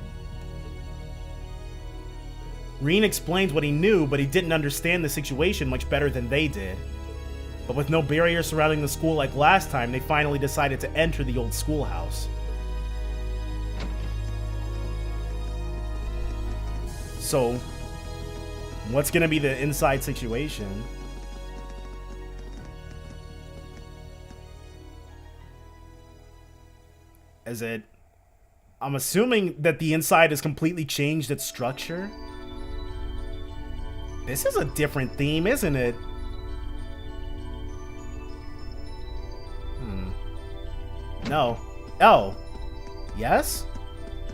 Rean explains what he knew, but he didn't understand the situation much better than they did. But with no barrier surrounding the school like last time, they finally decided to enter the old schoolhouse. So, what's gonna be the inside situation? Is it... I'm assuming that the inside has completely changed its structure? This is a different theme, isn't it? No. Oh. Yes?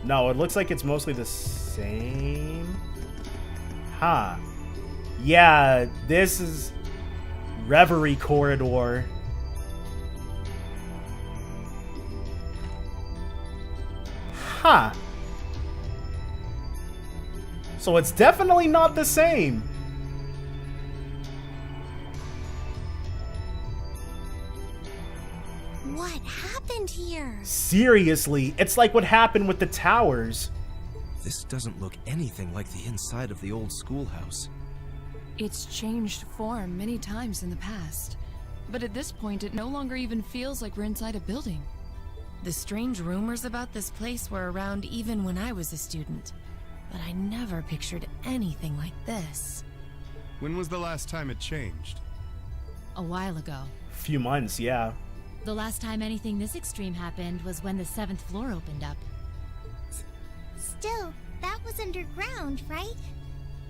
No, it looks like it's mostly the same. Huh. Yeah, this is Reverie Corridor. Huh. So it's definitely not the same. What happened here? Seriously, it's like what happened with the towers. This doesn't look anything like the inside of the old schoolhouse. It's changed form many times in the past, but at this point it no longer even feels like we're inside a building. The strange rumors about this place were around even when I was a student, but I never pictured anything like this. When was the last time it changed? A while ago. Few months, yeah. The last time anything this extreme happened was when the 7th floor opened up. Still, that was underground, right?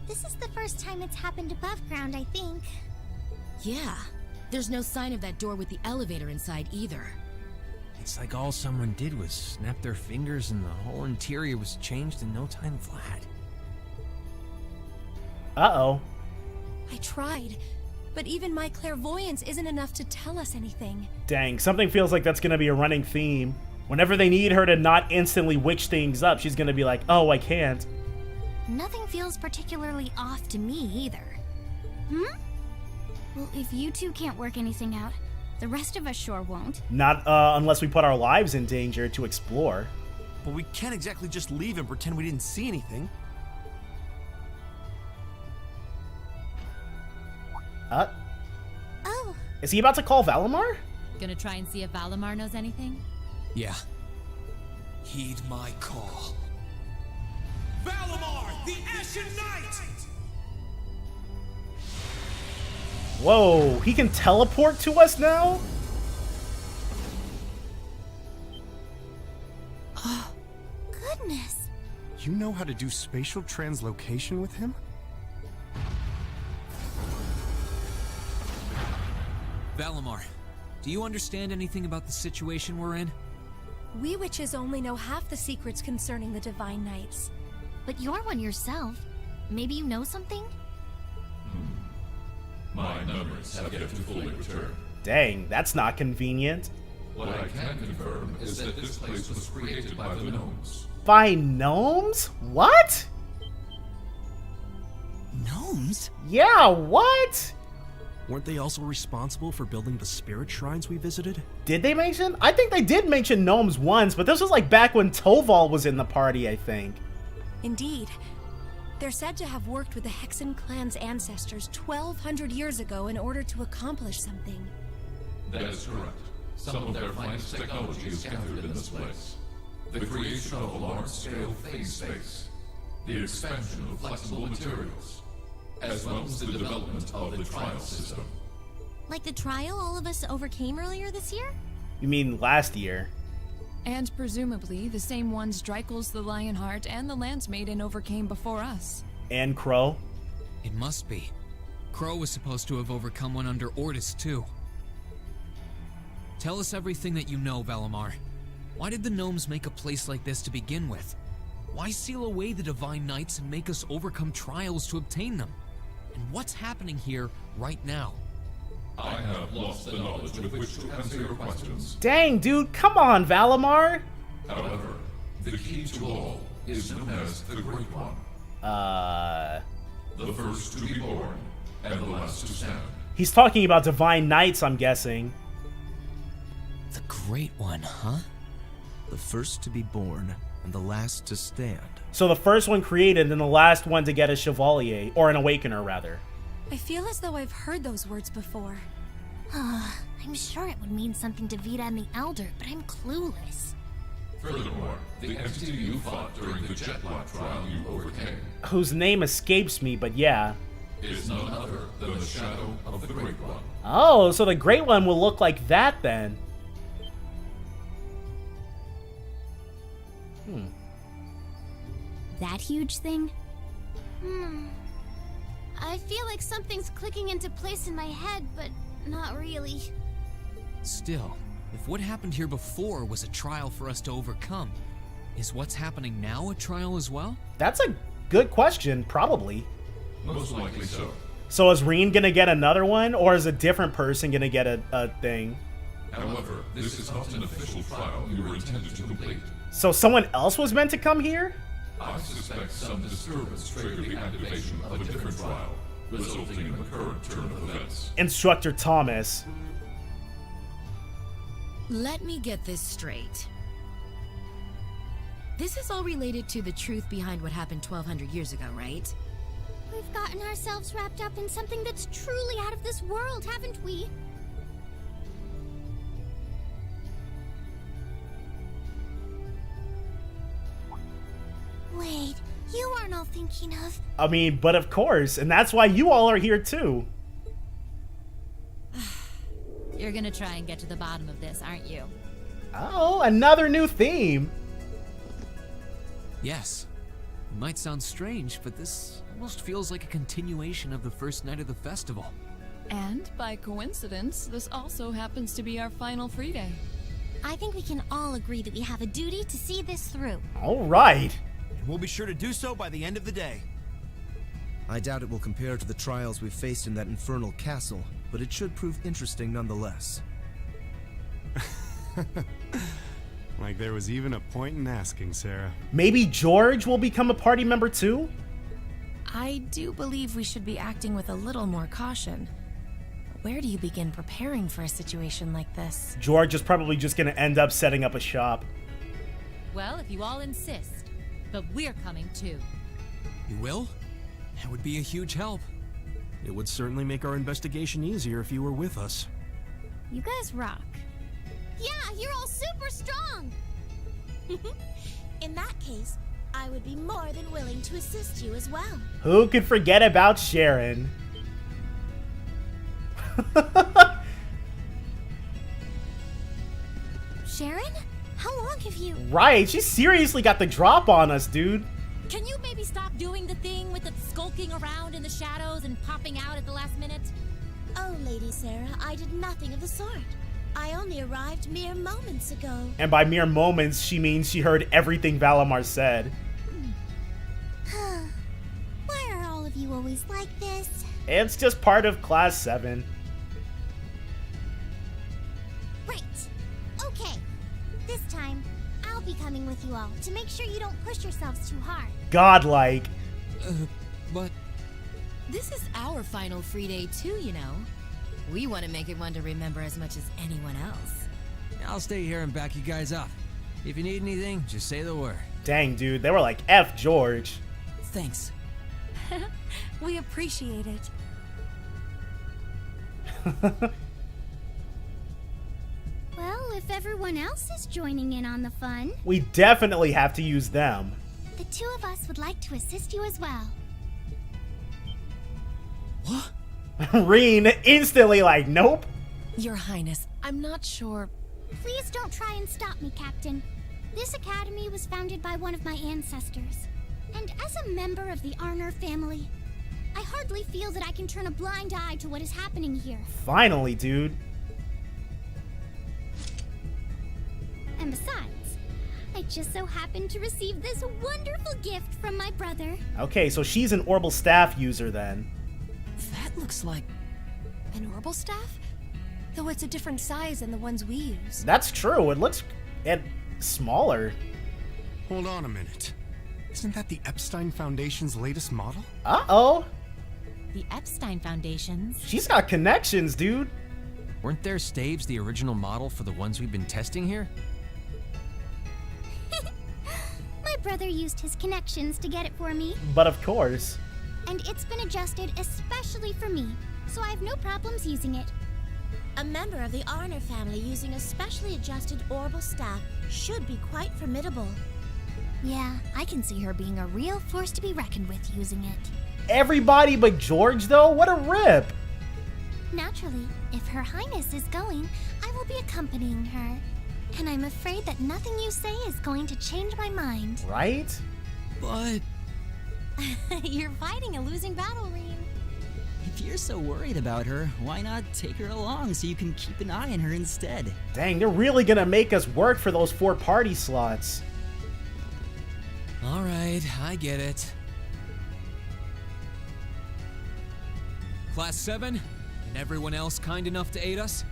This is the first time it's happened above ground, I think. Yeah. There's no sign of that door with the elevator inside either. It's like all someone did was snap their fingers and the whole interior was changed in no time flat. Uh-oh. I tried, but even my clairvoyance isn't enough to tell us anything. Dang, something feels like that's gonna be a running theme. Whenever they need her to not instantly witch things up, she's gonna be like, oh, I can't. Nothing feels particularly off to me either. Hmm? Well, if you two can't work anything out, the rest of us sure won't. Not unless we put our lives in danger to explore. But we can't exactly just leave and pretend we didn't see anything. Oh. Is he about to call Valimar? Gonna try and see if Valimar knows anything? Yeah. Heed my call. Valimar, the Ashen Knight! Whoa, he can teleport to us now? you know how to do spatial translocation with him? Valimar, do you understand anything about the situation we're in? We witches only know half the secrets concerning the Divine Knights. But you're one yourself. Maybe you know something? My memories have yet to fully return. Dang, that's not convenient. What I can confirm is that this place was created by the gnomes. By gnomes? What? Gnomes? Yeah, what? Weren't they also responsible for building the spirit shrines we visited? Did they mention? I think they did mention gnomes once, but this was like back when Toval was in the party, I think. Indeed. They're said to have worked with the Hexen clan's ancestors 1,200 years ago in order to accomplish something. That is correct. Some of their finest technology is gathered in this place. The creation of a large-scale phase space, the expansion of flexible materials, as well as the development of the trial system. Like the trial all of us overcame earlier this year? You mean last year? And presumably the same ones Dreikel's the Lionheart and the Lance Maiden overcame before us. And Crow? It must be. Crow was supposed to have overcome one under Ordis, too. Tell us everything that you know, Valimar. Why did the gnomes make a place like this to begin with? Why seal away the Divine Knights and make us overcome trials to obtain them? And what's happening here right now? I have lost the knowledge with which to answer your questions. Dang, dude, come on, Valimar! However, the key to all is known as the Great One. The first to be born, and the last to stand. He's talking about Divine Knights, I'm guessing. The Great One, huh? The first to be born, and the last to stand. So the first one created and the last one to get a Chevalier, or an Awakener, rather. I feel as though I've heard those words before. I'm sure it would mean something to Vita and the Elder, but I'm clueless. Furthermore, the entity you fought during the Jetlock trial you overcame Whose name escapes me, but yeah. is none other than the shadow of the Great One. Oh, so the Great One will look like that then. That huge thing? I feel like something's clicking into place in my head, but not really. Still, if what happened here before was a trial for us to overcome, is what's happening now a trial as well? That's a good question, probably. Most likely so. So is Rean gonna get another one, or is a different person gonna get a thing? However, this is not an official trial you were intended to complete. So someone else was meant to come here? I suspect some disturbance triggered the activation of a different trial, resulting in the current turn of events. Instructor Thomas. Let me get this straight. This is all related to the truth behind what happened 1,200 years ago, right? We've gotten ourselves wrapped up in something that's truly out of this world, haven't we? Wait, you aren't all thinking of... I mean, but of course, and that's why you all are here too. You're gonna try and get to the bottom of this, aren't you? Oh, another new theme. Yes. It might sound strange, but this almost feels like a continuation of the first night of the festival. And by coincidence, this also happens to be our final free day. I think we can all agree that we have a duty to see this through. All right. And we'll be sure to do so by the end of the day. I doubt it will compare to the trials we've faced in that infernal castle, but it should prove interesting nonetheless. Like there was even a point in asking, Sarah. Maybe George will become a party member too? I do believe we should be acting with a little more caution. Where do you begin preparing for a situation like this? George is probably just gonna end up setting up a shop. Well, if you all insist. But we're coming too. You will? That would be a huge help. It would certainly make our investigation easier if you were with us. You guys rock. Yeah, you're all super strong! In that case, I would be more than willing to assist you as well. Who could forget about Sharon? Sharon? How long have you... Right, she seriously got the drop on us, dude. Can you maybe stop doing the thing with the skulking around in the shadows and popping out at the last minute? Oh, Lady Sarah, I did nothing of the sort. I only arrived mere moments ago. And by mere moments, she means she heard everything Valimar said. Why are all of you always like this? It's just part of Class 7. Right. Okay. This time, I'll be coming with you all to make sure you don't push yourselves too hard. Godlike. But... This is our final free day too, you know. We want to make it one to remember as much as anyone else. I'll stay here and back you guys up. If you need anything, just say the word. Dang, dude. They were like, F George. Thanks. We appreciate it. Well, if everyone else is joining in on the fun, We definitely have to use them. the two of us would like to assist you as well. What? Rean instantly like, nope. Your Highness, I'm not sure. Please don't try and stop me, Captain. This academy was founded by one of my ancestors. And as a member of the Arner family, I hardly feel that I can turn a blind eye to what is happening here. Finally, dude. And besides, I just so happened to receive this wonderful gift from my brother. Okay, so she's an Orbital Staff user then. That looks like an orbital staff? Though it's a different size than the ones we use. That's true. It looks smaller. Hold on a minute. Isn't that the Epstein Foundation's latest model? Uh-oh. The Epstein Foundations. She's got connections, dude. Weren't their staves the original model for the ones we've been testing here? My brother used his connections to get it for me, But of course. and it's been adjusted especially for me, so I have no problems using it. A member of the Arner family using a specially adjusted orbital staff should be quite formidable. Yeah, I can see her being a real force to be reckoned with using it. Everybody but George, though? What a rip. Naturally, if Her Highness is going, I will be accompanying her. And I'm afraid that nothing you say is going to change my mind. Right? But... You're fighting a losing battle, Rean. If you're so worried about her, why not take her along so you can keep an eye on her instead? Dang, they're really gonna make us work for those 4 party slots. Alright, I get it. Class 7, and everyone else kind enough to aid us?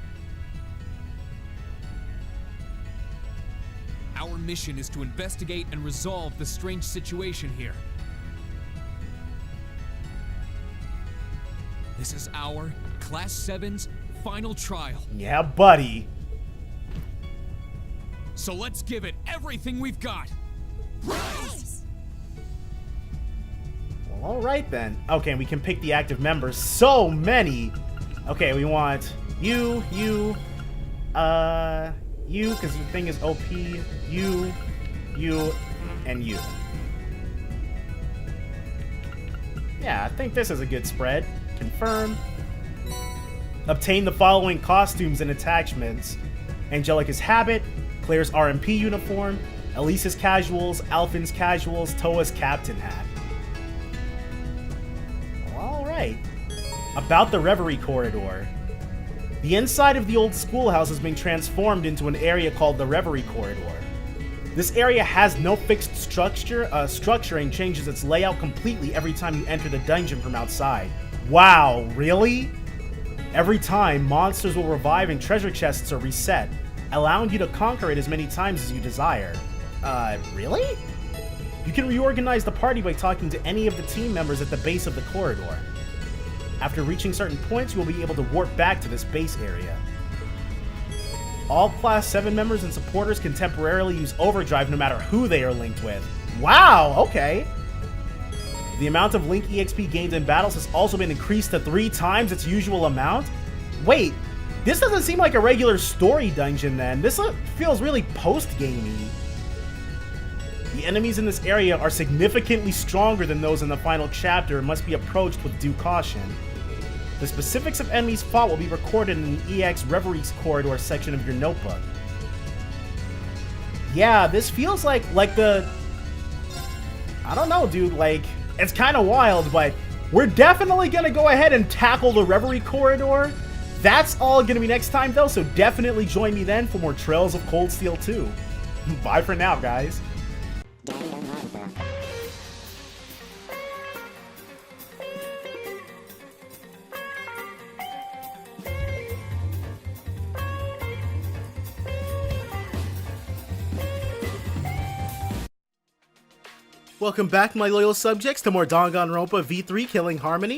Our mission is to investigate and resolve the strange situation here. This is our Class 7's final trial. Yeah, buddy. So let's give it everything we've got. Yes! Well, alright then. Okay, we can pick the active members. So many! Okay, we want you, because the thing is OP, you, and you. Yeah, I think this is a good spread. Confirm. Obtain the following costumes and attachments. Angelica's habit, Claire's RMP uniform, Elisa's casuals, Alphin's casuals, Toa's captain hat. Alright. About the Reverie Corridor. The inside of the old schoolhouse is being transformed into an area called the Reverie Corridor. This area has no fixed structure and changes its layout completely every time you enter the dungeon from outside. Wow, really? Every time, monsters will revive and treasure chests are reset, allowing you to conquer it as many times as you desire. Really? You can reorganize the party by talking to any of the team members at the base of the corridor. After reaching certain points, you will be able to warp back to this base area. All Class 7 members and supporters can temporarily use Overdrive no matter who they are linked with. Wow, okay. The amount of Link EXP gained in battles has also been increased to 3 times its usual amount. Wait, this doesn't seem like a regular story dungeon then. This feels really post-gamey. The enemies in this area are significantly stronger than those in the final chapter and must be approached with due caution. The specifics of enemies fought will be recorded in the EX Reverie Corridor section of your notebook. Yeah, this feels like the... I don't know, dude. Like, it's kind of wild, but we're definitely going to go ahead and tackle the Reverie Corridor. That's all going to be next time, though, so definitely join me then for more Trails of Cold Steel 2. Bye for now, guys. Welcome back, my loyal subjects, to more Danganronpa V3 Killing Harmony.